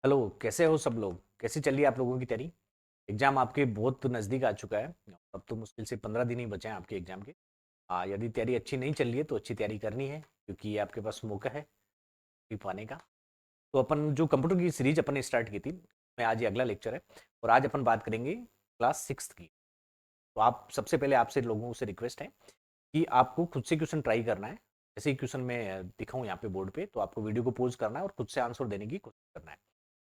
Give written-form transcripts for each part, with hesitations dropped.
Hello, कैसे हो सब लोग? कैसी चल रही है आप लोगों की तैयारी? एग्जाम आपके बहुत नज़दीक आ चुका है। अब तो मुश्किल से 15 दिन ही बचे हैं आपके एग्जाम के। यदि तैयारी अच्छी नहीं चल रही है तो अच्छी तैयारी करनी है, क्योंकि ये आपके पास मौका है भी पाने का। तो अपन जो कंप्यूटर की सीरीज अपन ने स्टार्ट की थी, मैं आज ये अगला लेक्चर है। और आज अपन बात करेंगे क्लास 6 की। तो आप सबसे पहले आपसे लोगों से रिक्वेस्ट है कि आपको खुद से क्वेश्चन ट्राई करना है। जैसे ही क्वेश्चन मैं दिखाऊं यहाँ पे बोर्ड पे, तो आपको वीडियो को पॉज करना है और खुद से आंसर देने की कोशिश करना है।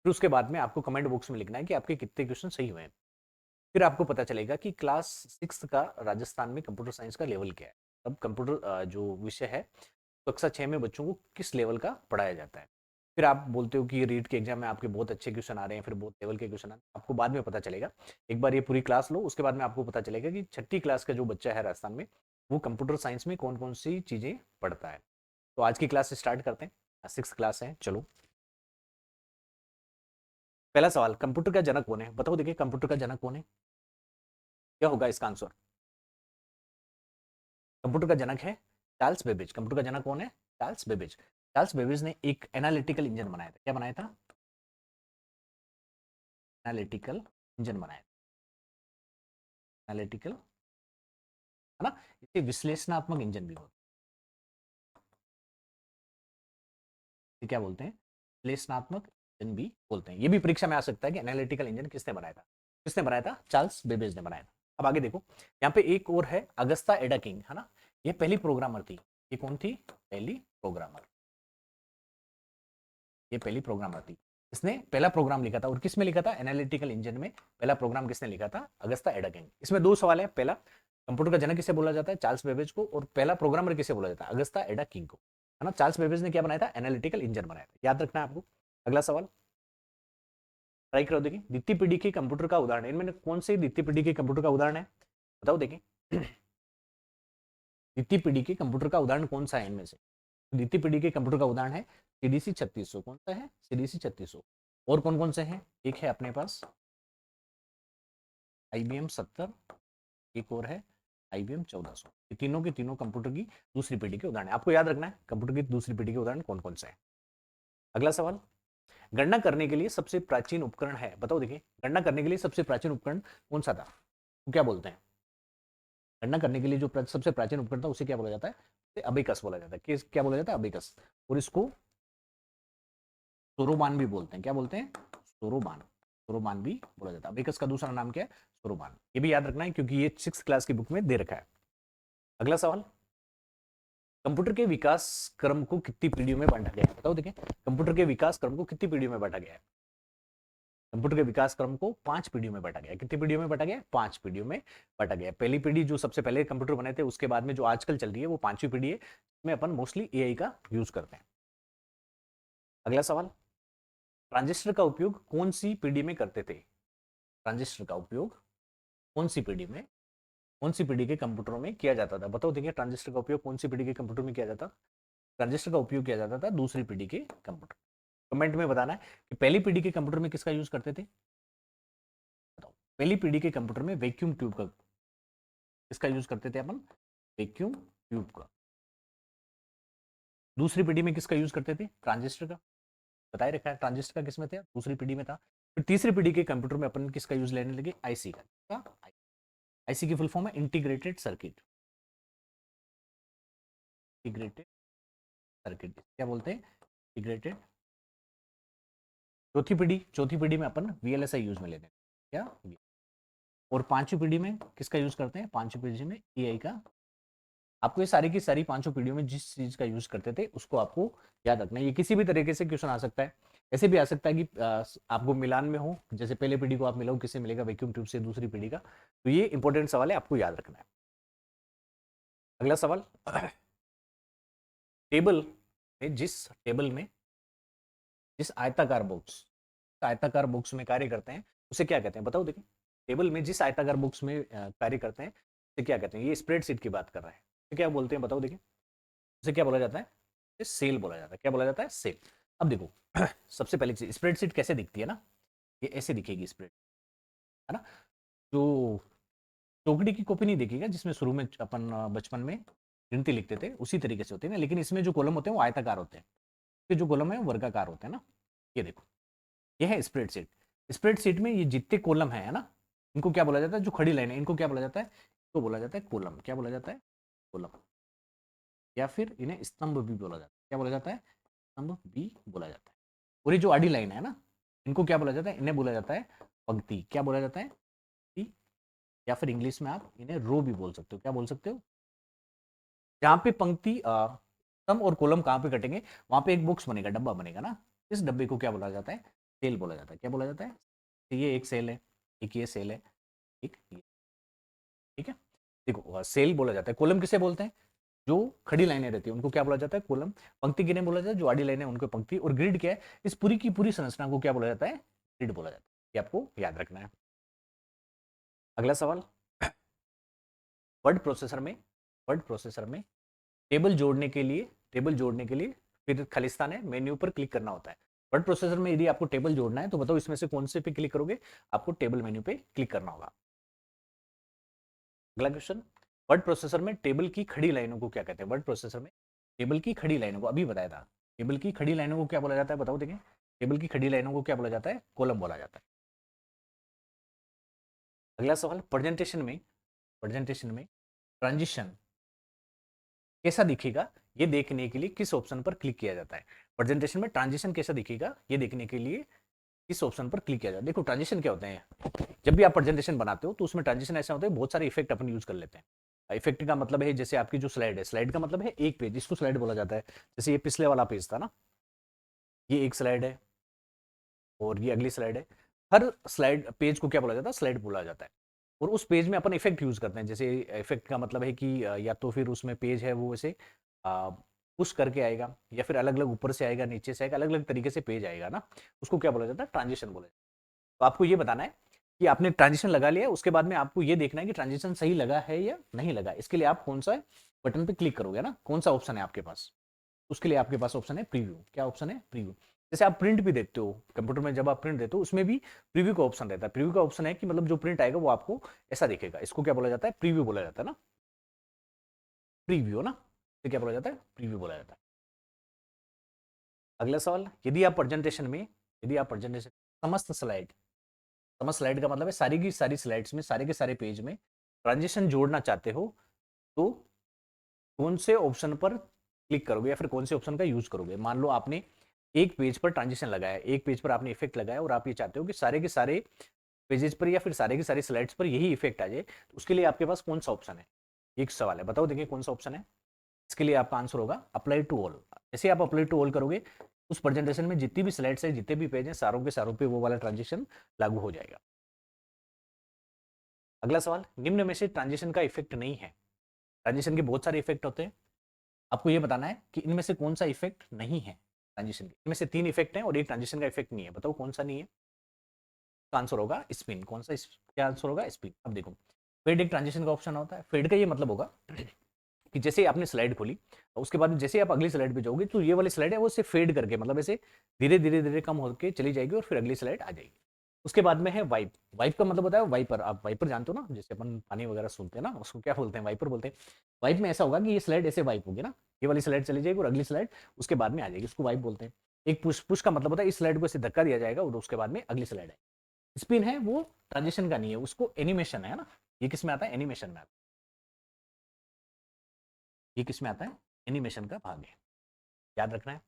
फिर उसके बाद में आपको कमेंट बॉक्स में लिखना है कि आपके कितने क्वेश्चन सही हुए हैं। फिर आपको पता चलेगा कि क्लास 6 का राजस्थान में कंप्यूटर साइंस का लेवल क्या है। अब कंप्यूटर जो विषय है, कक्षा 6 में बच्चों को किस लेवल का पढ़ाया जाता है। फिर आप बोलते हो कि रीट के एग्जाम में आपके बहुत अच्छे क्वेश्चन आ रहे हैं, फिर बहुत लेवल के क्वेश्चन आ रहे हैं, आपको बाद में पता चलेगा। एक बार ये पूरी क्लास लो, उसके बाद में आपको पता चलेगा कि छठी क्लास का जो बच्चा है राजस्थान में, वो कंप्यूटर साइंस में कौन कौन सी चीजें पढ़ता है। तो आज की क्लास स्टार्ट करते हैं। 6 क्लास है, चलो। पहला सवाल, कंप्यूटर का जनक कौन है? बताओ, देखिए कंप्यूटर का जनक कौन है? क्या होगा इसका आंसर? कंप्यूटर का जनक है चार्ल्स बेबेज। कंप्यूटर का जनक कौन है? Charles Babbage. चार्ल्स बेबेज ने एक एनालिटिकल इंजन बनाया था। क्या बनाया था? एनालिटिकल इंजन बनाया था। एनालिटिकल, है ना? इसे विश्लेषणात्मक इंजन भी बोलते हैं। क्या बोलते हैं? विश्लेषणात्मक इंजन भी बोलते हैं। ये भी परीक्षा में आ सकता है कि एनालिटिकल इंजन किसने बनाया था। किसने बनाया था? चार्ल्स बेबेज ने बनाया था। अब आगे देखो, यहाँ पे एक और है अगस्ता एडा किंग, है ना? ये पहली प्रोग्रामर थी। ये कौन थी? पहली प्रोग्रामर। ये पहली प्रोग्रामर थी। इसने पहला प्रोग्राम लिखा था। और किस में लिखा था? एनालिटिकल इंजन में पहला प्रोग्राम किसने लिखा था? अगस्ता एडाकिंग। इसमें दो सवाल है। पहला, कंप्यूटर का जनक किसे बोला जाता है? चार्ल्स बेबेज को। और पहला प्रोग्रामर किसे बोला जाता है? अगस्ता एडाकिंग को, है ना? चार्ल्स बेबेज ने क्या बनाया था? एनालिटिकल इंजन बनाया था। याद रखना है आपको। अगला सवाल ट्राई करो, देखिए द्वितीय पीढ़ी के कंप्यूटर का उदाहरण, इनमें कौन से द्वितीय पीढ़ी के कंप्यूटर का उदाहरण है? बताओ, देखिए द्वितीय पीढ़ी के कंप्यूटर का उदाहरण कौन सा है इनमें से? द्वितीय पीढ़ी के कंप्यूटर का उदाहरण है सीडीसी 3600। कौन सा है? सीडीसी 3600। और कौन कौन से हैं? एक है अपने पास IBM 70, एक और है IBM 1400। ये तीनों के तीनों कंप्यूटर की दूसरी पीढ़ी के उदाहरण है। आपको याद रखना है कंप्यूटर की दूसरी पीढ़ी के उदाहरण कौन कौन से हैं। अगला सवाल, गणना करने के लिए सबसे प्राचीन उपकरण है। बताओ, देखिए गणना करने के लिए सबसे प्राचीन उपकरण कौन सा था? तो क्या बोलते हैं? गणना करने के लिए जो सबसे प्राचीन उपकरण था, उसे क्या बोला जाता है? उसे अबेकस बोला जाता है। क्या बोला जाता है? अबेकस। और इसको सोरोबान भी बोलते हैं। क्या बोलते हैं? सोरोबान। सोरोबान भी बोला जाता है। अबेकस का दूसरा नाम क्या है? सोरोबान। ये भी याद रखना है, क्योंकि ये 6 क्लास की बुक में दे रखा है। अगला सवाल, कंप्यूटर के विकास क्रम को कितनी पीढ़ियों में बांटा गया है? बताओ, देखिए कंप्यूटर के विकास क्रम को कितनी पीढ़ियों में बांटा गया है? कंप्यूटर के विकास क्रम को 5 पीढ़ियों में बांटा गया है। कितनी पीढ़ियों में बांटा गया है? 5 पीढ़ियों में बांटा गया है। पहली पीढ़ी जो सबसे पहले कंप्यूटर बने थे, उसके बाद में जो आजकल चल रही है वो 5वीं पीढ़ी है, जिसमें अपन मोस्टली AI का यूज करते हैं। अगला सवाल, ट्रांजिस्टर का उपयोग कौन सी पीढ़ी में करते थे? ट्रांजिस्टर का उपयोग कौन सी पीढ़ी में, कौन सी पीढ़ी के कंप्यूटरों में किया जाता था? बताओ, देखिए ट्रांजिस्टर का उपयोग कौन सी पीढ़ी के कंप्यूटर में किया जाता? ट्रांजिस्टर का उपयोग किया जाता था दूसरी पीढ़ी के कंप्यूटर। कमेंट में बताना है कि पहली पीढ़ी के कंप्यूटर में किसका यूज करते थे। बताओ, पहली पीढ़ी के कंप्यूटर में वैक्यूम ट्यूब का किसका यूज करते थे अपन? वैक्यूम ट्यूब का। दूसरी पीढ़ी में किसका यूज करते थे? ट्रांजिस्टर का। बताए रखा है ट्रांजिस्टर का किस में था? दूसरी पीढ़ी में था। फिर तीसरी पीढ़ी के कंप्यूटर में अपन किसका यूज लेने लगे? आईसी का। आईसी की फुल फॉर्म है इंटीग्रेटेड सर्किट। इंटीग्रेटेड सर्किट क्या बोलते हैं? इंटीग्रेटेड। चौथी पीढ़ी में अपन VLSI यूज में लेते हैं। क्या? और पांचवी पीढ़ी में किसका यूज करते हैं? पांचवी पीढ़ी में AI का। आपको ये सारी की सारी पांचों पीढ़ियों में जिस चीज का यूज करते थे, उसको आपको याद रखना है। ये किसी भी तरीके से क्वेश्चन आ सकता है। ऐसे भी आ सकता है कि आपको मिलान में हो, जैसे पहले पीढ़ी को आप मिलाओ, किससे मिलेगा? वैक्यूम ट्यूब से दूसरी पीढ़ी का। तो ये इंपॉर्टेंट सवाल है, आपको याद रखना है। अगला सवाल, टेबल टेबल में जिस आयताकार बॉक्स में कार्य करते हैं, उसे क्या कहते हैं? बताओ, देखिए टेबल में जिस आयताकार बॉक्स में कार्य करते हैं, उसे क्या कहते हैं? ये स्प्रेडशीट की बात कर रहा है। तो क्या बोलते हैं? बताओ, देखिए उसे क्या बोला जाता है? सेल बोला जाता है। क्या बोला जाता है? सेल। अब देखो सबसे पहले चीज, स्प्रेडशीट कैसे दिखती है ना? ये ऐसे दिखेगी स्प्रेड, है ना? जो टोकड़ी की कॉपी नहीं दिखेगा, जिसमें शुरू में अपन बचपन में गिनती लिखते थे, उसी तरीके से होती है ना। लेकिन इसमें जो कॉलम होते हैं वो आयताकार होते हैं, फिर जो कॉलम है वो वर्गाकार होते हैं ना। ये देखो, ये है स्प्रेडशीट। स्प्रेडशीट में ये जितने कॉलम है ना, इनको क्या बोला जाता है, जो खड़ी लाइन है इनको क्या बोला जाता है, इनको बोला जाता है कॉलम। क्या बोला जाता है, कॉलम। या फिर इन्हें स्तंभ भी बोला जाता है। क्या बोला जाता है, स्तंभ भी बोला जाता है। और ये जो आड़ी लाइन है ना, इनको क्या बोला जाता है, इन्हें बोला जाता है पंक्ति। क्या बोला जाता है, पंक्ति। या फिर इंग्लिश में आप इन्हें रो भी बोल सकते हो। क्या बोल सकते हो, जहाँ पे पंक्ति स्तंभ और कॉलम कहाँ पे कटेंगे, वहां पे एक बॉक्स बनेगा, डब्बा बनेगा ना, इस डब्बे को क्या बोला जाता है, सेल बोला जाता है। क्या बोला जाता है, तो ये एक सेल है, एक ये सेल है, एक ये। ठीक है, देखो सेल बोला जाता है। कॉलम किसे बोलते हैं, जो खड़ी लाइनें रहती है उनको क्या बोला जाता है, कॉलम। पंक्ति किन्हें बोला जाता है, जो आड़ी लाइनें उनको पंक्ति। और ग्रिड क्या है, इस पूरी की पूरी संरचना को क्या बोला जाता है, ग्रिड बोला जाता है। ये आपको याद रखना है। अगला सवाल, वर्ड प्रोसेसर में, वर्ड प्रोसेसर में टेबल जोड़ने के लिए, टेबल जोड़ने के लिए फिर खालिस्तान है, मेन्यू पर क्लिक करना होता है। वर्ड प्रोसेसर में यदि आपको टेबल जोड़ना है तो बताओ इसमें से कौन से पे क्लिक करोगे, आपको टेबल मेन्यू पे क्लिक करना होगा। अगला क्वेश्चन, वर्ड प्रोसेसर में टेबल की खड़ी लाइनों को क्या कहते हैं, वर्ड प्रोसेसर में टेबल की खड़ी लाइनों को, अभी बताया था, टेबल की खड़ी लाइनों को क्या बोला जाता है, बताओ देखें। टेबल की खड़ी लाइनों को क्या बोला जाता है, कॉलम बोला जाता है। अगला सवाल, प्रेजेंटेशन में, प्रेजेंटेशन में ट्रांजिशन कैसा दिखेगा, ये देखने के लिए किस ऑप्शन पर क्लिक किया जाता है। प्रेजेंटेशन में ट्रांजिशन कैसा दिखेगा, ये देखने के लिए किस ऑप्शन पर क्लिक किया जाता है। देखो ट्रांजिशन क्या होते हैं, जब भी आप प्रेजेंटेशन बनाते हो तो उसमें ट्रांजिशन ऐसा होता है, बहुत सारे इफेक्ट अपन यूज कर लेते हैं। इफेक्ट का मतलब है, जैसे आपकी जो स्लाइड है, स्लाइड का मतलब है एक पेज, इसको स्लाइड बोला जाता है। जैसे ये पिछले वाला पेज था ना, ये एक स्लाइड है और ये अगली स्लाइड है। हर स्लाइड पेज को क्या बोला जाता है, स्लाइड बोला जाता है। और उस पेज में अपन इफेक्ट यूज करते हैं। जैसे इफेक्ट का मतलब है कि या तो फिर उसमें पेज है वो ऐसे पुश करके आएगा, या फिर अलग अलग ऊपर से आएगा, नीचे से आएगा, अलग अलग तरीके से पेज आएगा ना, उसको क्या बोला जाता है, ट्रांजिशन बोला जाता है। तो आपको ये बताना है कि आपने ट्रांजिशन लगा लिया, उसके बाद में आपको ये देखना है कि ट्रांजिशन सही लगा है या नहीं लगा। इसके लिए आप कौन सा बटन पे क्लिक करोगे ना, कौन सा ऑप्शन है आपके पास, उसके लिए आपके पास ऑप्शन है प्रीव्यू। क्या ऑप्शन है, प्रीव्यू। जैसे आप प्रिंट भी देखते हो कंप्यूटर में, जब आप प्रिंट देते हो उसमें भी प्रीव्यू का ऑप्शन रहता है। प्रीव्यू का ऑप्शन है कि मतलब जो प्रिंट आएगा वो आपको ऐसा दिखेगा, इसको क्या बोला जाता है, प्रीव्यू बोला जाता है ना, प्रीव्यू ना, तो क्या बोला जाता है, प्रीव्यू बोला जाता है। अगला सवाल, यदि आप प्रेजेंटेशन में, यदि आप प्रेजेंटेशन समस्त स्लाइड, समस्त स्लाइड का मतलब है सारी की सारी स्लाइड्स में, सारे के सारे पेज में ट्रांजिशन जोड़ना चाहते हो, तो कौन से ऑप्शन पर क्लिक करोगे या फिर कौन से ऑप्शन का यूज करोगे। मान लो आपने एक पेज पर ट्रांजिशन लगाया, एक पेज पर आपने इफेक्ट लगाया और आप ये चाहते हो कि सारे के सारे पेजेस पर या फिर सारे के सारे स्लाइड्स पर यही इफेक्ट आ जाए, तो उसके लिए आपके पास कौन सा ऑप्शन है, एक सवाल है, बताओ देखिए कौन सा ऑप्शन है। इसके लिए आपका आंसर होगा अप्लाई टू ऑल। जैसे आप अप्लाई टू ऑल करोगे, उस प्रेजेंटेशन में जितनी भी स्लाइड्स है, जितने भी पेज हैं, सारों के सारों पे वो वाला ट्रांजिशन लागू हो जाएगा। अगला सवाल, निम्न में से ट्रांजिशन का इफेक्ट नहीं है। ट्रांजिशन के बहुत सारे इफेक्ट होते हैं, आपको ये बताना है कि इनमें से कौन सा इफेक्ट नहीं है ट्रांजिशन के। इनमें से 3 इफेक्ट हैं और एक ट्रांजिशन का इफेक्ट नहीं है, बताओ कौन सा नहीं है। तो आंसर होगा स्पिन। कौन सा क्या आंसर होगा, स्पिन। अब देखो, फेड एक ट्रांजिशन का ऑप्शन होता है। फेड का ये मतलब होगा कि जैसे आपने स्लाइड खोली, उसके बाद जैसे आप अगली स्लाइड पे जाओगे तो ये वाली स्लाइड है वो सिर्फ फेड करके, मतलब ऐसे धीरे धीरे धीरे कम होकर चली जाएगी और फिर अगली स्लाइड आ जाएगी। उसके बाद में है वाइप। वाइप का मतलब होता है वाइपर। आप वाइपर जानते हो ना, जैसे अपन पानी वगैरह सूखते हैं ना, उसको क्या बोलते हैं, वाइपर बोलते हैं। वाइप में ऐसा होगा कि ये स्लाइड ऐसे वाइप होगी ना, ये वाली स्लाइड चली जाएगी और अगली स्लाइड उसके बाद में आ जाएगी, उसको वाइप बोलते हैं। एक पुश, पुश का मतलब होता है इस स्लाइड को ऐसे धक्का दिया जाएगा और उसके बाद में अगली स्लाइड है। स्पिन है वो ट्रांजिशन का नहीं है, उसको एनिमेशन है ना, ये किस में आता है, एनिमेशन में आता है। ये किस में आता है, एनिमेशन का भाग है, याद रखना है।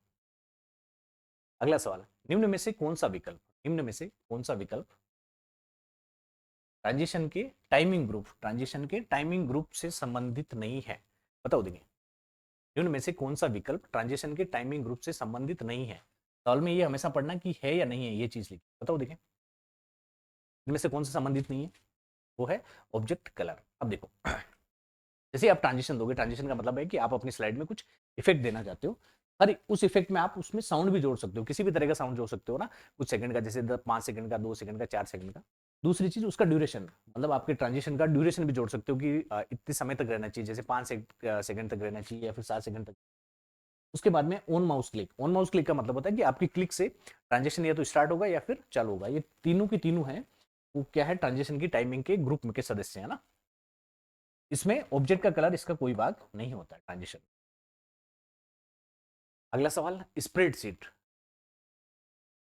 अगला सवाल, निम्न में से कौन सा विकल्प, निम्न में से कौन सा विकल्प ट्रांजिशन के टाइमिंग ग्रुप, ट्रांजिशन के टाइमिंग ग्रुप से संबंधित नहीं है, बताओ देखिए। निम्न में से कौन सा विकल्प ट्रांजिशन के टाइमिंग ग्रुप से संबंधित नहीं है। सवाल में ये हमेशा पढ़ना कि है या नहीं है, ये चीज लिखी, बताओ देखिए इनमें से कौन सा संबंधित नहीं है। वो है ऑब्जेक्ट कलर। अब देखो, जैसे आप ट्रांजिशन दोगे, ट्रांजिशन का मतलब है कि आप अपनी स्लाइड में कुछ इफेक्ट देना चाहते हो, हर उस इफेक्ट में आप उसमें साउंड भी जोड़ सकते हो, किसी भी तरह का साउंड जोड़ सकते हो ना, कुछ सेकंड का, जैसे 5 सेकंड का, 2 सेकंड का, 4 सेकंड का। दूसरी चीज उसका ड्यूरेशन, मतलब आपके ट्रांजिशन का ड्यूरेशन भी जोड़ सकते हो कि इतने समय तक रहना चाहिए, जैसे 5 सेकंड तक रहना चाहिए या फिर 7 सेकंड तक। उसके बाद में on mouse click. On mouse click का मतलब होता है कि आपकी क्लिक से ट्रांजेक्शन या तो स्टार्ट होगा या फिर चालू होगा। ये तीनों की तीनों है, वो क्या है, ट्रांजेक्शन की टाइमिंग के ग्रुप में के सदस्य है ना। इसमें ऑब्जेक्ट का कलर इसका कोई भाग नहीं होता है ट्रांजिशन। अगला सवाल, स्प्रेडशीट।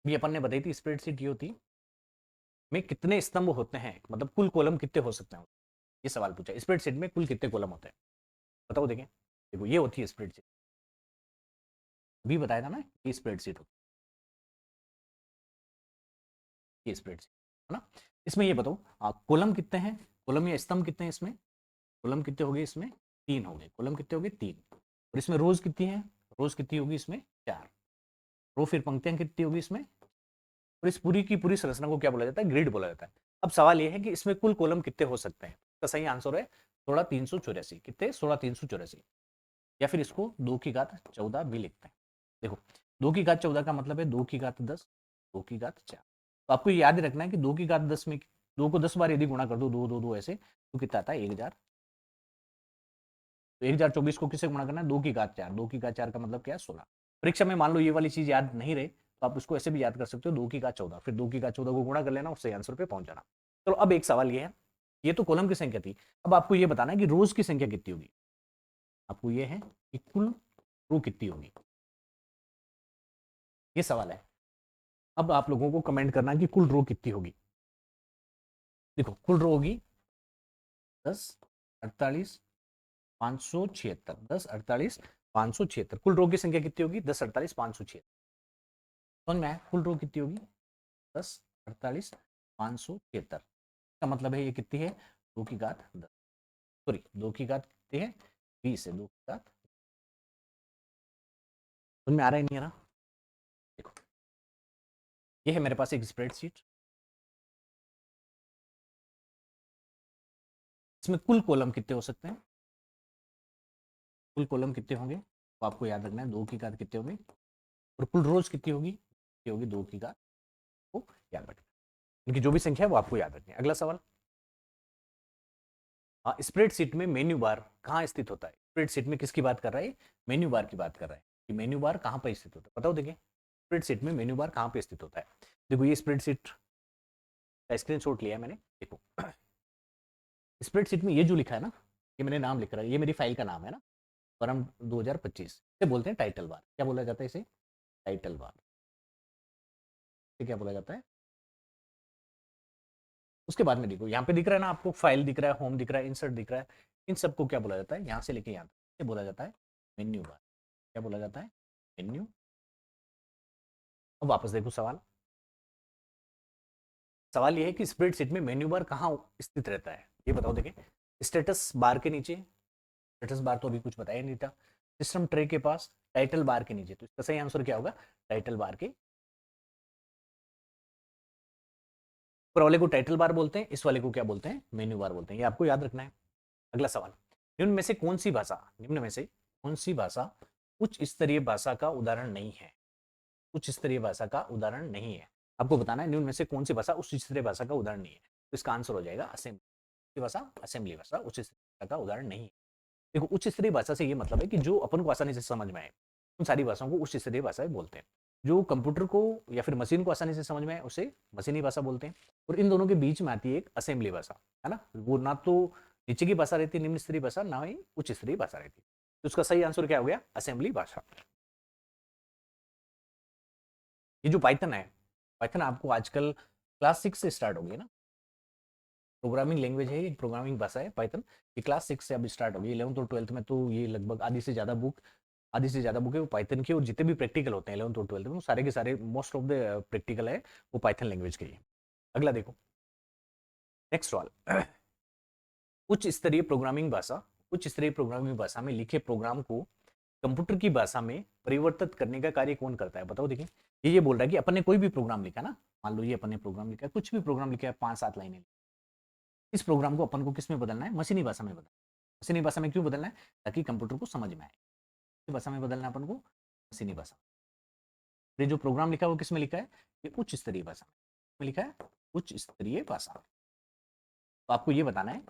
भी अपन ने बताई थी स्प्रेडशीट ये होती में कितने स्तंभ होते हैं, मतलब कुल कॉलम कितने हो सकते हैं, ये सवाल पूछा। स्प्रेडशीट में कुल कितने कॉलम होते हैं बताओ देखें। देखो ये होती है स्प्रेडशीट, भी बताया था ना ये स्प्रेडशीट होती है, ये स्प्रेडशीट है ना। इसमें ये बताओ कॉलम कितने हैं, कॉलम या स्तंभ कितने हैं इसमें, कॉलम कितने हो गए इसमें, 3 हो गए, कॉलम कितने हो गए 3। और इसमें रोज कितनी है, रोज कितनी होगी इसमें 4, रो फिर पंक्तियां कितनी होगी इसमें। और इस पूरी की पूरी संरचना को क्या बोला जाता है, ग्रिड बोला जाता है। अब सवाल यह है कि इसमें कुल कॉलम कितने हो सकते हैं, इसका सही आंसर है 16,384, कितने 16,384, या फिर इसको 2 की घात 14 भी लिखते हैं। देखो 2 की घात 14 का मतलब है 2 की घात 10, 2 की घात 4। तो आपको याद रखना है कि 2 की घात 10 में 2 को 10 बार यदि गुणा कर दो, 2 2 2 ऐसे, तो कितना आता है 1000। तो 1024 को किससे गुणा करना है, 2 की घात 4, 2 की घात 4 का मतलब क्या है 16। परीक्षा में मान लो ये वाली चीज याद नहीं रहे तो आप उसको ऐसे भी याद कर सकते हो 2 की घात 14, फिर 2 की घात 14 को गुणा कर लेना, उससे आंसर पे पहुंच जाना। चलो अब एक सवाल ये है, ये तो कॉलम की संख्या थी, अब आपको ये बताना है कि रोज की संख्या कितनी होगी। आपको ये है कि कुल रो कितनी होगी, ये सवाल है। अब आप लोगों को कमेंट करना है कि कुल रो कितनी होगी। देखो कुल रो होगी 10 48 576, 10 48 576, कुल रो की संख्या कितनी होगी 10 48 576। समझ में आया, कुल रो कितनी होगी 10 48 576 का मतलब है ये कितनी है 2 की घात 10, सॉरी 2 की घात कितनी है 20 है, 2 की घात। समझ में आ रहा है नहीं आ रहा। देखो ये है मेरे पास एक स्प्रेडशीट, इसमें कुल कॉलम कितने हो सकते हैं, कुल कॉलम कितने होंगे तो आपको याद रखना है 2 की घात कितने होंगे, और कुल रोज कितनी होगी, कितनी होगी 2 की घात, वो याद रखना, इनकी जो भी संख्या है वो आपको याद रखनी है। अगला सवाल, हाँ स्प्रेडशीट में मेन्यू बार कहाँ स्थित होता है, स्प्रेडशीट में किसकी बात कर रहा है, मेन्यू बार की बात कर रहा है कि मेन्यू बार कहाँ पर स्थित होता है, बताओ देखिए स्प्रेडशीट में मेन्यू बार कहाँ पे स्थित होता है। देखो ये स्प्रेडशीट का स्क्रीनशॉट लिया है मैंने, देखो स्प्रेडशीट में ये जो लिखा है ना, ये मैंने नाम लिख रहा है, ये मेरी फाइल का नाम है ना, परम 2025, इसे बोलते हैं टाइटल बार, क्या बोला जाता है इसे, टाइटल बार, इसे क्या बोला जाता है। उसके बाद में देखो यहाँ पे दिख रहा है ना आपको, फाइल दिख रहा है, होम दिख रहा है, इंसर्ट दिख रहा है, इन सबको क्या बोला जाता है, यहाँ से लेके यहाँ तक बोला जाता है मेन्यू बार, क्या बोला जाता है मेन्यू। अब वापस देखो सवाल, सवाल ये है कि स्प्रेडशीट में मेन्यू बार कहाँ स्थित रहता है, ये बताओ देखें। स्टेटस बार के नीचे, स्टेटस बार तो अभी कुछ बताया नहीं था, सिस्टम ट्रे के पास, टाइटल बार के नीचे, तो इसका सही आंसर क्या होगा, टाइटल बार के ऊपर वाले को टाइटल बार बोलते हैं, इस वाले को क्या बोलते हैं मेन्यू बार बोलते हैं, ये आपको याद रखना है। अगला सवाल, निम्न में से कौन सी भाषा, निम्न में से कौन सी भाषा उच्च स्तरीय भाषा का उदाहरण नहीं है, उच्च स्तरीय भाषा का उदाहरण नहीं है, आपको बताना है निम्न में से कौन सी भाषा उच्च स्तरीय भाषा का उदाहरण नहीं है, तो इसका आंसर हो जाएगा असेंबली भाषा, असेंबली भाषा उच्च स्तरीय भाषा का उदाहरण नहीं है। देखो उच्च स्तरीय भाषा से ये मतलब है कि जो अपन को आसानी से समझ में आए, उन सारी भाषाओं को उच्च स्तरीय भाषा बोलते हैं। जो कंप्यूटर को या फिर मशीन को आसानी से समझ में आए उसे मशीनी भाषा बोलते हैं। और इन दोनों के बीच में आती है एक असेंबली भाषा, है ना, वो ना तो नीचे की भाषा रहती है निम्न स्तरीय भाषा, ना ही उच्च स्तरीय भाषा रहती है, तो उसका सही आंसर क्या हो गया असेंबली भाषा। ये जो पाइथन है, पाइथन आपको आजकल क्लास 6 से स्टार्ट होगी ना, प्रोग्रामिंग लैंग्वेज है, एक प्रोग्रामिंग भाषा है पाइथन, ये क्लास 6 से अब स्टार्ट होगी, 11th और 12th में तो ये लगभग आधी से ज्यादा बुक है वो पाइथन की, और जितने भी प्रैक्टिकल होते हैं 11th और 12th में, वो सारे के सारे मोस्ट ऑफ द प्रैक्टिकल है वो पाइथन लैंग्वेज के ही। अगला देखो नेक्स्ट सवाल, उच्च स्तरीय प्रोग्रामिंग भाषा, उच्च स्तरीय प्रोग्रामिंग भाषा में लिखे प्रोग्राम को कंप्यूटर की भाषा में परिवर्तित करने का कार्य कौन करता है, बताओ देखिए। ये बोल रहा है कि अपन ने कोई भी प्रोग्राम लिखा ना, मान लो ये अपन ने प्रोग्राम लिखा है, कुछ भी प्रोग्राम लिखा है 5-7 लाइनें, इस प्रोग्राम को अपन को किस में बदलना है, मशीनी भाषा में बदलना है। मशीनी भाषा में क्यों बदलना है, ताकि कंप्यूटर को समझ में आए, किस भाषा में बदलना है अपन को, मशीनी भाषा। ये जो प्रोग्राम लिखा है वो किस में लिखा है, ये उच्च स्तरीय भाषा में लिखा है, उच्च स्तरीय भाषा। तो आपको ये बताना है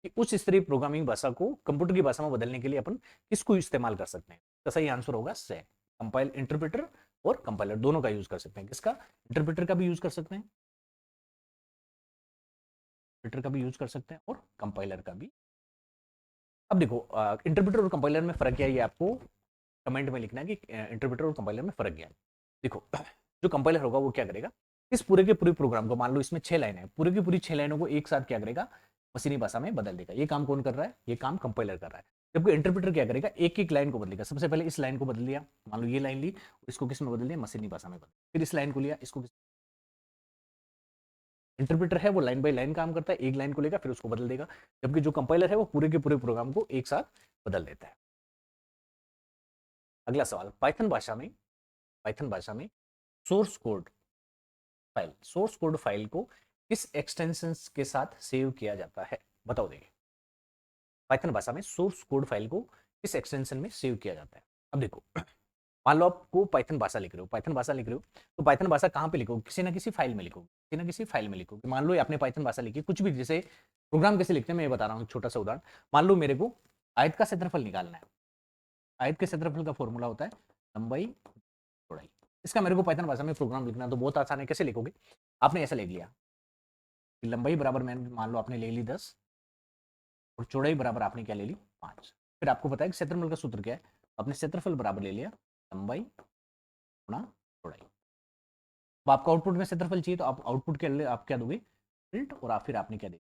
कि उच्च स्तरीय प्रोग्रामिंग भाषा को कंप्यूटर की भाषा में बदलने के लिए अपन किसको इस्तेमाल कर सकते हैं, तो सही आंसर होगा से कंपाइल, इंटरप्रेटर और कंपाइलर दोनों का यूज कर सकते हैं। किसका, इंटरप्रेटर का भी यूज कर सकते हैं, इंटरप्रेटर का भी यूज कर सकते हैं और कंपाइलर का भी। अब देखो इंटरप्रेटर और कंपाइलर में फर्क क्या है, ये आपको कमेंट में लिखना है कि इंटरप्रेटर और कंपाइलर में फर्क क्या है। देखो जो कंपाइलर होगा वो क्या करेगा, इस पूरे के पूरे प्रोग्राम को, मान लो इसमें 6 लाइनें हैं, पूरी की पूरी 6 लाइनों को एक साथ क्या करेगा, मशीनी भाषा में बदल देगा। ये काम कौन कर रहा है, ये काम कंपाइलर कर रहा है। जबकि इंटरप्रेटर क्या करेगा, एक एक लाइन को बदलेगा। सबसे पहले इस लाइन को बदल दिया, मान लो ये लाइन ली, इसको किस में बदल दिया, मशीनी भाषा में बदल। फिर इस लाइन को लिया, इसको इंटरप्रेटर है वो लाइन बाय लाइन काम करता है, एक लाइन को लेगा फिर उसको बदल देगा। जबकि जो कंपाइलर है वो पूरे के पूरे प्रोग्राम को एक साथ बदल देता है। अगला सवाल, पाइथन भाषा में सोर्स कोड फाइल को किस एक्सटेंशन के साथ सेव किया जाता है, बताओ। देखिए पाइथन भाषा में सोर्स कोड फाइल को किस एक्सटेंशन में सेव किया जाता है। अब देखो मान लो आपको पाइथन भाषा लिख रहे हो, तो पाइथन भाषा कहाँ पे लिखोगे, किसी ना किसी फाइल में लिखोगे, किसी ना किसी फाइल में लिखोगे। मान लो आपने पाइथन भाषा लिखी, कुछ भी, जैसे प्रोग्राम कैसे लिखते हैं मैं ये बता रहा हूँ, छोटा सा उदाहरण। मान लो मेरे को आयत का क्षेत्रफल निकालना है। आयत के क्षेत्रफल का फॉर्मूला होता है लंबाई चौड़ाई। इसका मेरे को पाइथन भाषा में प्रोग्राम लिखना तो बहुत आसान है। कैसे लिखोगे, आपने ऐसा लिख लिया, लंबाई बराबर मैंने मान लो आपने ले ली 10 और चौड़ाई बराबर आपने क्या ले ली 5। फिर आपको पता है कि क्षेत्रफल का सूत्र क्या है, आपने क्षेत्रफल बराबर ले लिया लंबाई गुणा चौड़ाई। अब आपको आउटपुट में क्षेत्रफल चाहिए तो आप आउटपुट के लिए आप क्या दोगे, प्रिंट, और आप फिर आपने क्या देगा,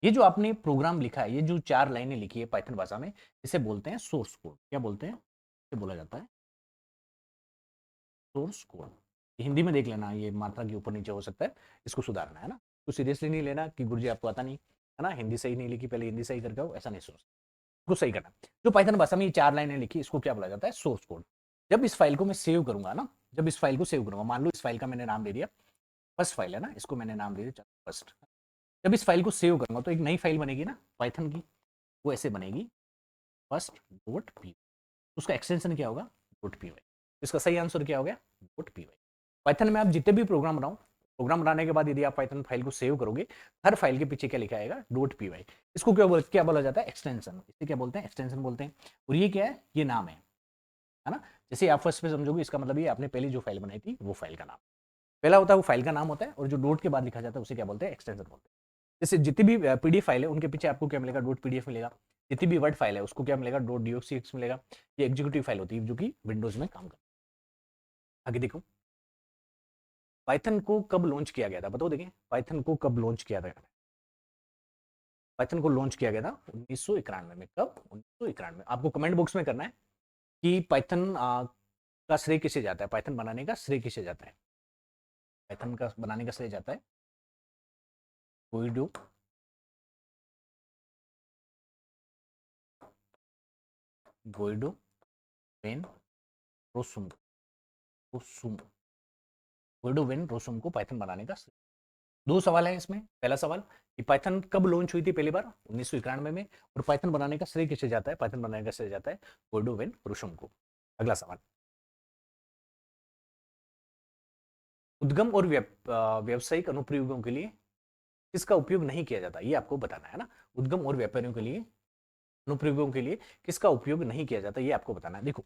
ये जो आपने प्रोग्राम लिखा है, ये जो 4 लाइनें लिखी है पाइथन भाषा में, इसे बोलते हैं सोर्स कोड। क्या बोलते हैं, इसे बोला जाता है सोर्स कोड। हिंदी में देख लेना, ये मात्रा के ऊपर नीचे हो सकता है, इसको सुधारना है ना। तो सीरियसली नहीं लेना कि गुरुजी आपको आता नहीं है ना, हिंदी सही नहीं लिखी, पहले हिंदी सही करके आओ, ऐसा नहीं सोच, इसको सही करना। जो पाइथन भाषा में ये 4 लाइनें लिखी, इसको क्या बोला जाता है, सोर्स कोड। जब इस फाइल को मैं सेव करूंगा ना, जब इस फाइल को सेव करूंगा, मान लो इस फाइल का मैंने नाम दे दिया फर्स्ट फाइल है ना, इसको मैंने नाम दे दिया फर्स्ट। जब इस फाइल को सेव करूंगा तो एक नई फाइल बनेगी ना पाइथन की, वो ऐसे बनेगी फर्स्ट डॉट पी। उसका एक्सटेंशन क्या होगा, डॉट पी वाई। इसका सही आंसर क्या हो गया, डॉट पी वाई। पाइथन में आप जितने भी प्रोग्राम बनाओ, प्रोग्राम बनाने के बाद यदि आप पाइथन फाइल को सेव करोगे, हर फाइल के पीछे क्या लिखा आएगा, डॉट पी वाई। इसको क्या बोला जाता है, एक्सटेंशन। इसे क्या बोलते हैं, एक्सटेंशन बोलते हैं। और ये क्या है, ये नाम है ना। जैसे आप फर्स्ट पे समझोगे, इसका मतलब ये आपने पहली जो फाइल बनाई थी वो फाइल का नाम पहला होता है, वो फाइल का नाम होता है, और जो डॉट के बाद लिखा जाता है उसे क्या बोलते हैं, एक्सटेंशन बोलते हैं। जैसे जितनी भी पीडीएफ फाइल है उनके पीछे आपको क्या मिलेगा, डॉट पीडीएफ मिलेगा। जितनी भी वर्ड फाइल है उसको क्या मिलेगा, डॉट डॉक्स मिलेगा। ये एग्जीक्यूटिव फाइल होती है जो कि विंडोज में काम करती है। आगे देखो, पाइथन को कब लॉन्च किया गया था, बताओ। देखिए पाइथन को कब लॉन्च किया था, पाइथन को लॉन्च किया गया था 1991 में। कब, 1991। आपको कमेंट बॉक्स में करना है कि पाइथन का श्रेय किसे जाता है, पाइथन बनाने का श्रेय किसे जाता है, पाइथन का बनाने का श्रेय जाता है Guido Guido van Rossum Rossum Guido van Rossum को पाइथन बनाने का श्रेय। दो सवाल है इसमें। पहला सवाल कि पाइथन कब लॉन्च हुई थी पहली बार, 1991 में, और पाइथन बनाने का श्रेय किसे जाता है, पाइथन बनाने का श्रेय जाता है गुइडो वेन रोसुम को। अगला सवाल, उद्गम और व्यावसायिक अनुप्रयोगों के लिए किसका उपयोग नहीं किया जाता, ये आपको बताना है ना। उद्गम और व्यापारियों के लिए, अनुप्रयोगों के लिए किसका उपयोग नहीं किया जाता, ये आपको बताना है। देखो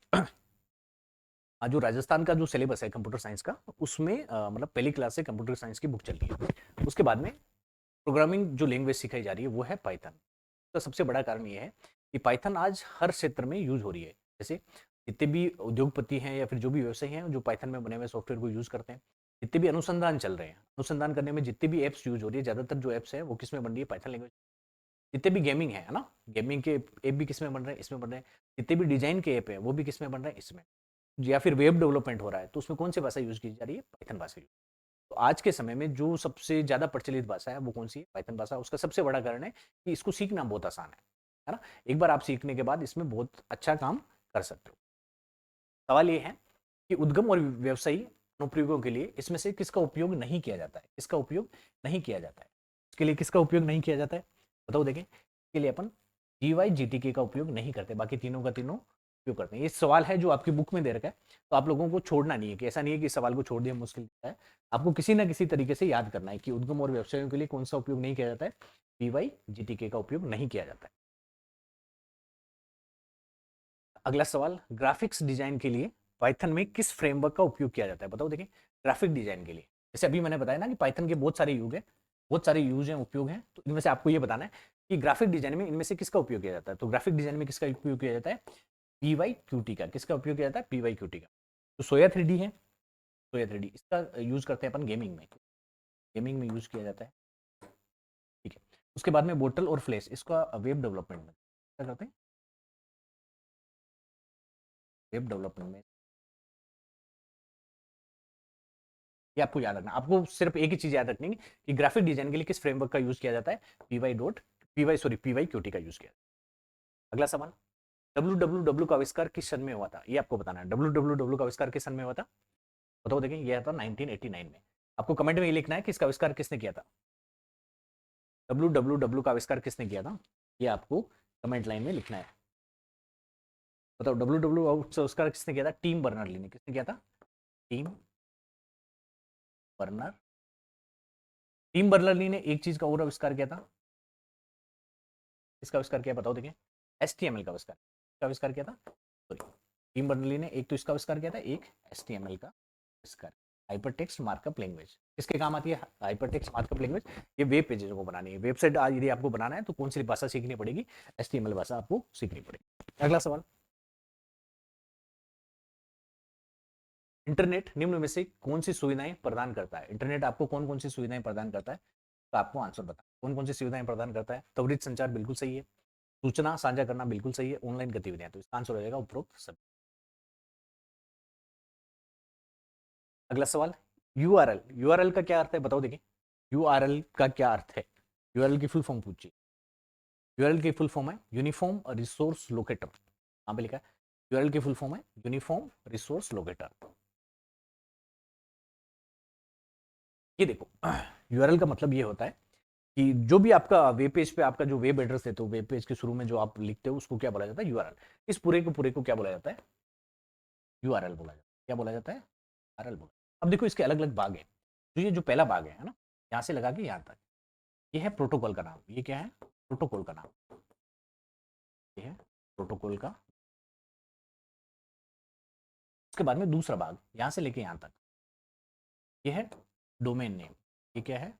जो राजस्थान का जो सिलेबस है कंप्यूटर साइंस का, उसमें मतलब पहली क्लास से कंप्यूटर साइंस की बुक चल रही है। उसके बाद में प्रोग्रामिंग जो लैंग्वेज सिखाई जा रही है वो है पाइथन। तो सबसे बड़ा कारण ये है कि पाइथन आज हर क्षेत्र में यूज हो रही है। जैसे जितने भी उद्योगपति हैं या फिर जो भी व्यवसायी हैं जो पाइथन में बने हुए सॉफ्टवेयर को यूज करते हैं, जितने भी अनुसंधान चल रहे हैं, अनुसंधान करने में जितनी भी एप्स यूज हो रही है, ज्यादातर जो एप्स है वो किस में बन रही है, पाइथन लैंग्वेज। जितने भी गेमिंग है ना, गेमिंग के ऐप भी किस में बन रहे हैं, इसमें बन रहे हैं। जितने भी डिजाइन के ऐप है वो भी किस में बन रहे हैं, इसमें। या फिर वेब डेवलपमेंट हो रहा है तो उसमें कौन सी भाषा यूज की जा रही है, पाइथन भाषा। तो आज के समय में जो सबसे ज्यादा प्रचलित भाषा है वो कौन सी है, पाइथन भाषा। उसका सबसे बड़ा कारण है कि इसको सीखना बहुत आसान है ना। एक बार आप सीखने के बाद इसमें बहुत अच्छा काम कर सकते हो। सवाल ये है कि उद्गम और व्यवसायी अनुप्रयोगों के लिए इसमें से किसका उपयोग नहीं किया जाता है, किसका उपयोग नहीं किया जाता है, इसके लिए किसका उपयोग नहीं किया जाता है, बताओ। देखें, इसके लिए अपन GYGTK का उपयोग नहीं करते, बाकी तीनों का तीनों उपयोग करते हैं। ये सवाल है जो आपकी बुक में दे रखा है, तो आप लोगों को छोड़ना नहीं है, कि ऐसा नहीं है कि सवाल को छोड़ दिया मुश्किल है। आपको किसी ना किसी तरीके से याद करना है कि उद्गम और व्यवसायों के लिए कौन सा उपयोग नहीं किया जाता है, GYGTK का उपयोग नहीं किया जाता है। अगला सवाल, ग्राफिक्स डिजाइन के लिए पाइथन में किस फ्रेमवर्क का उपयोग किया जाता है, बताओ। देखिए ग्राफिक डिजाइन के लिए, जैसे अभी मैंने बताया ना कि पाइथन के बहुत सारे यूज है, बहुत सारे यूज हैं, उपयोग हैं। तो इनमें से आपको ये बताना है कि ग्राफिक डिजाइन में इनमें से किसका उपयोग किया जाता है। तो ग्राफिक डिजाइन में किसका उपयोग किया जाता है, PYQT का। किसका उपयोग किया जाता है, PYQT का। तो सोया 3D है, सोया 3D इसका यूज करते हैं अपन गेमिंग में, गेमिंग में यूज किया जाता है। ठीक है, उसके बाद में बोटल और फ्लैश, इसका वेब डेवलपमेंट में क्या करते हैं, वेब डेवलपमेंट में। ये आपको याद रखना, आपको सिर्फ एक ही चीज याद रखनी है कि ग्राफिक डिजाइन के लिए किस फ्रेमवर्क का यूज किया जाता है, पीवाई क्यूटी का यूज किया जाता है। अगला सवाल, डब्ल्यू का आविष्कार किस सन में हुआ था, ये आपको बताना है। डब्ल्यू का आविष्कार किस सन में हुआ था, बताओ। देखें, यह था 1989 में। आपको कमेंट में ये लिखना है कि इसका आविष्कार किसने किया था, डब्ल्यू का आविष्कार किसने किया था, ये आपको कमेंट लाइन में लिखना है। बताओ, डब्ल्यू का आविष्कार किसने किया था, टीम बर्नर ली ने, किसने किया था, Tim Berners Tim Berners Lee ने एक चीज का और आविष्कार किया था, इसका आविष्कार किया, बताओ। देखें, एचटीएमएल का आविष्कार किया था, सॉरी, टीम बर्नर ली ने एक तो इसका आविष्कार किया था, एक एचटीएमएल का आविष्कार, हाइपरटेक्स्ट मार्कअप लैंग्वेज। किसके काम आती है हाइपरटेक्स्ट मार्कअप लैंग्वेज, ये वेब पेजेस को बनानी है, वेबसाइट यदि आपको बनाना है तो कौन सी भाषा सीखनी पड़ेगी, एचटीएमएल भाषा आपको सीखनी पड़ेगी। अगला सवाल, इंटरनेट निम्न में से कौन सी सुविधाएं प्रदान करता है, इंटरनेट आपको कौन कौन सी सुविधाएं प्रदान करता है, तो आपको आंसर बता, कौन कौन सी सुविधाएं प्रदान करता है। त्वरित संचार बिल्कुल सही है, सूचना साझा करना बिल्कुल सही है, ऑनलाइन गतिविधियां, तो इसका आंसर हो जाएगा उपरोक्त सभी। अगला सवाल, यूआरएल का क्या अर्थ है, बताओ। देखिए, यूआरएल का क्या अर्थ है, यूआरएल की फुल फॉर्म पूछिए। यूआरएल की फुल फॉर्म है यूनिफॉर्म रिसोर्स लोकेटर, कहां पे लिखा है, यूआरएल की फुल फॉर्म है यूनिफॉर्म रिसोर्स लोकेटर। ये देखो, यूआरएल का मतलब ये होता है कि जो भी आपका वेब पेज पे आपका जो वेब एड्रेस है, तो वेब पेज के शुरू में जो आप लिखते हो उसको क्या बोला जाता है, यूआरएल। इस पूरे को क्या बोला जाता है, यूआरएल बोला जाता है। क्या बोला जाता है, यूआरएल बोला। अब देखो, इसके अलग अलग भाग है। तो ये जो पहला भाग है ना, यहाँ से लगा के यहाँ तक, ये है प्रोटोकॉल का नाम, ये क्या है, प्रोटोकॉल का नाम, ये है प्रोटोकॉल का। उसके बाद में दूसरा भाग यहाँ से लेके यहाँ तक, ये है डोमेन नेम, ये क्या है,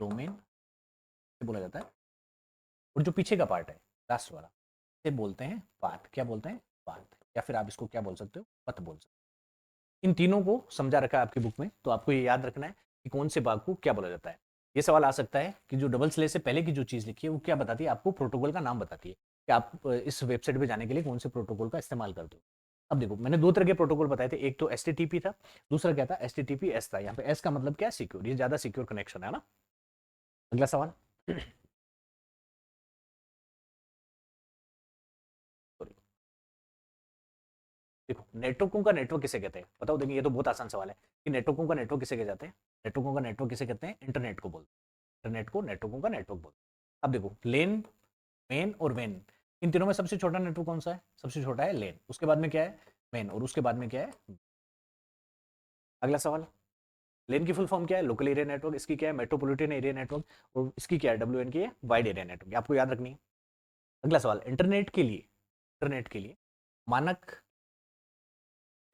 डोमेन बोला जाता है। और जो पीछे का पार्ट है, लास्ट वाला, इसे बोलते हैं पाथ। क्या बोलते हैं, पाथ, या फिर आप इसको क्या बोल सकते हो, पथ बोल सकते हो। इन तीनों को समझा रखा है आपकी बुक में, तो आपको ये याद रखना है कि कौन से भाग को क्या बोला जाता है। ये सवाल आ सकता है कि जो डबल स्लैश से पहले की जो चीज लिखी है वो क्या बताती है, आपको प्रोटोकॉल का नाम बताती है कि आप इस वेबसाइट पे जाने के लिए कौन से प्रोटोकॉल का इस्तेमाल करते हो। अब देखो, मैंने दो तरह के प्रोटोकॉल बताए थे, एक तो एसटीटीपी था, दूसरा क्या था, एसटीटीपीएस था। यहाँ पे एस का मतलब क्या है, सिक्योर, ये ज्यादा सिक्योर कनेक्शन है ना। अगला सवाल, देखो, नेटवर्कों का नेटवर्क किसे कहते हैं, बताओ। देखिए, ये तो बहुत आसान सवाल है कि नेटवर्कों का नेटवर्क किसे कहे जाते हैं, नेटवर्कों का नेटवर्क किसे कहते हैं, इंटरनेट को बोलते हैं, इंटरनेट को नेटवर्कों का नेटवर्क बोलते हैं। अब देखो, लेन, मेन और वेन, इन तीनों में सबसे छोटा नेटवर्क कौन सा है, सबसे छोटा है लेन, उसके बाद में क्या है, मेन, और उसके बाद में क्या है। अगला सवाल, लेन की फुल फॉर्म क्या है, लोकल एरिया नेटवर्क, इसकी क्या है, मेट्रोपॉलिटन एरिया नेटवर्क, और इसकी क्या है, डब्ल्यू की है, वाइड एरिया नेटवर्क, आपको याद रखनी है। अगला सवाल, इंटरनेट के लिए मानक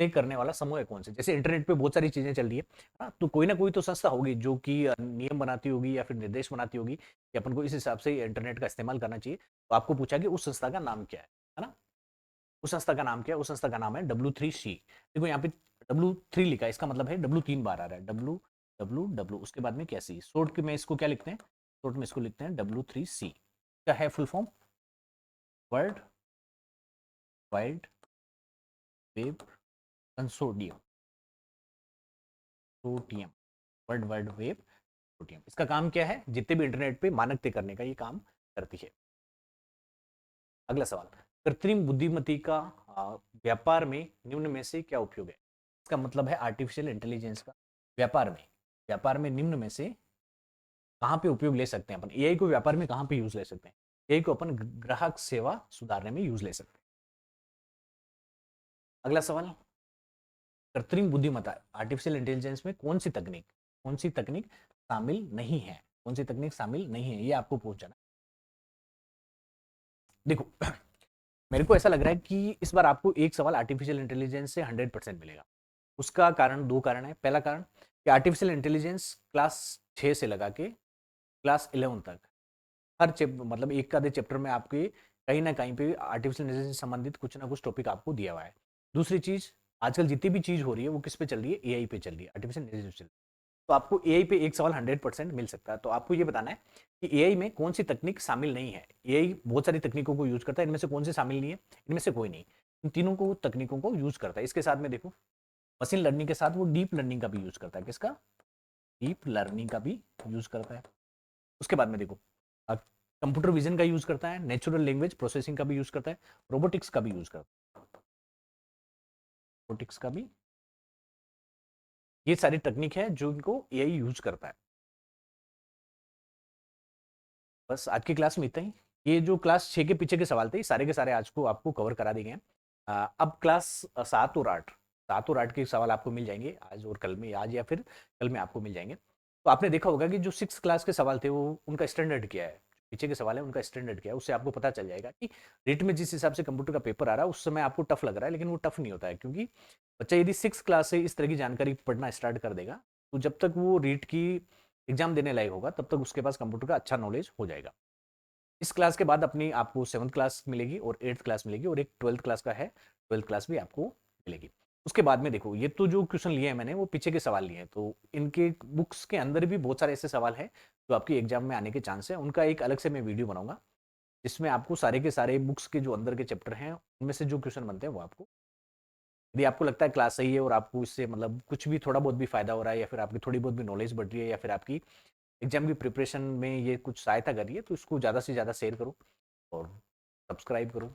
तय करने वाला समूह है कौन से, जैसे इंटरनेट पे बहुत सारी चीजें चल रही है ना, तो कोई ना कोई तो संस्था होगी जो कि नियम बनाती होगी या फिर निर्देश बनाती होगी कि अपन को इस हिसाब से इंटरनेट का इस्तेमाल करना चाहिए। तो आपको पूछा कि उस संस्था का नाम क्या है ना, उस संस्था का नाम क्या है, उस संस्था का नाम है W3C। देखो, यहाँ पे W3 लिखा है, इसका मतलब है W 3 बार आ रहा है, डब्ल्यू डब्ल्यू डब्ल्यू, उसके बाद में क्या सी, शॉर्ट में इसको क्या लिखते हैं, शॉर्ट में इसको लिखते हैं W3C। क्या है full form, world wide web consortium, सोटियम, वर्ल्ड वाइड वेब कंसोर्टियम। इसका काम क्या है, जितने भी इंटरनेट पे मानक तय करने का ये काम करती है। अगला सवाल, कृत्रिम बुद्धिमत्ता का व्यापार में निम्न में से क्या उपयोग है, इसका मतलब है आर्टिफिशियल इंटेलिजेंस का व्यापार में निम्न में से कहाँ पे उपयोग ले सकते हैं अपन, एआई को व्यापार में कहाँ पे यूज ले सकते हैं, एआई को अपन ग्राहक सेवा सुधारने में यूज ले सकते हैं। अगला सवाल, कृत्रिम बुद्धिमत्ता आर्टिफिशियल इंटेलिजेंस में कौन सी तकनीक शामिल नहीं है, कौन सी तकनीक शामिल नहीं है, ये आपको पूछना। देखो, मेरे को ऐसा लग रहा है कि इस बार आपको एक सवाल आर्टिफिशियल इंटेलिजेंस से 100% मिलेगा। उसका कारण, दो कारण है। पहला कारण कि आर्टिफिशियल इंटेलिजेंस क्लास 6 से लगा के क्लास 11 तक हर मतलब एक आधे चैप्टर में आपके कहीं ना कहीं पे आर्टिफिशियल इंटेलिजेंस से संबंधित कुछ ना कुछ टॉपिक आपको दिया हुआ है। दूसरी चीज, आजकल जितनी भी चीज़ हो रही है वो किस पे चल रही है? एआई पे चल रही है, आर्टिफिशियल इंटेलिजेंस चल रही है। तो आपको एआई पे एक सवाल 100% मिल सकता है। तो आपको ये बताना है कि एआई में कौन सी तकनीक शामिल नहीं है। एआई बहुत सारी तकनीकों को यूज़ करता है, इनमें से कौन सी शामिल नहीं है? इनमें से कोई नहीं। इन तीनों को तकनीकों को यूज़ करता है। इसके साथ में देखो, मशीन लर्निंग के साथ वो डीप लर्निंग का भी यूज़ करता है। किसका? डीप लर्निंग का भी यूज़ करता है। उसके बाद में देखो, कंप्यूटर विजन का यूज़ करता है, नेचुरल लैंग्वेज प्रोसेसिंग का भी यूज़ करता है, रोबोटिक्स का भी यूज़ करता है। रोबोटिक्स का भी, ये सारी टेक्निक है जो इनको एआई यूज़ करता है। बस आज की क्लास में इतना ही। ये जो क्लास 6 के पीछे के सवाल थे, ये सारे के सारे आज को आपको कवर करा दिए गए हैं। अब क्लास 7 और 8, 7 और 8 के सवाल आपको मिल जाएंगे आज और कल में, आज या फिर कल में आपको मिल जाएंगे। तो आपने देखा होगा कि जो 6 क्लास के सवाल थे वो उनका स्टैंडर्ड क्या है, पीछे के सवाल है उनका स्टैंडर्ड क्या है, उससे आपको पता चल जाएगा कि रेट में जिस हिसाब से कंप्यूटर का पेपर आ रहा है उस समय आपको टफ लग रहा है, लेकिन वो टफ नहीं होता है। क्योंकि बच्चा यदि 6 क्लास से इस तरह की जानकारी पढ़ना स्टार्ट कर देगा, तो जब तक वो रीट की एग्जाम देने लायक होगा तब तक उसके पास कंप्यूटर का अच्छा नॉलेज हो जाएगा। इस क्लास के बाद अपनी आपको 7th क्लास मिलेगी और 8th क्लास मिलेगी, और एक 12th क्लास का है, 12th क्लास भी आपको मिलेगी। उसके बाद में देखो, ये तो जो क्वेश्चन लिए हैं मैंने वो पीछे के सवाल लिए हैं, तो इनके बुक्स के अंदर भी बहुत सारे ऐसे सवाल हैं जो आपकी एग्जाम में आने के चांस है। उनका एक अलग से मैं वीडियो बनाऊंगा जिसमें आपको सारे के सारे बुक्स के जो अंदर के चैप्टर हैं उनमें से जो क्वेश्चन बनते हैं वो आपको, यदि आपको लगता है क्लास सही है और आपको इससे मतलब कुछ भी थोड़ा बहुत भी फायदा हो रहा है, या फिर आपकी थोड़ी बहुत भी नॉलेज बढ़ रही है, या फिर आपकी एग्जाम की प्रिपरेशन में ये कुछ सहायता कर रही है, तो इसको ज़्यादा से ज़्यादा शेयर करो और सब्सक्राइब करो।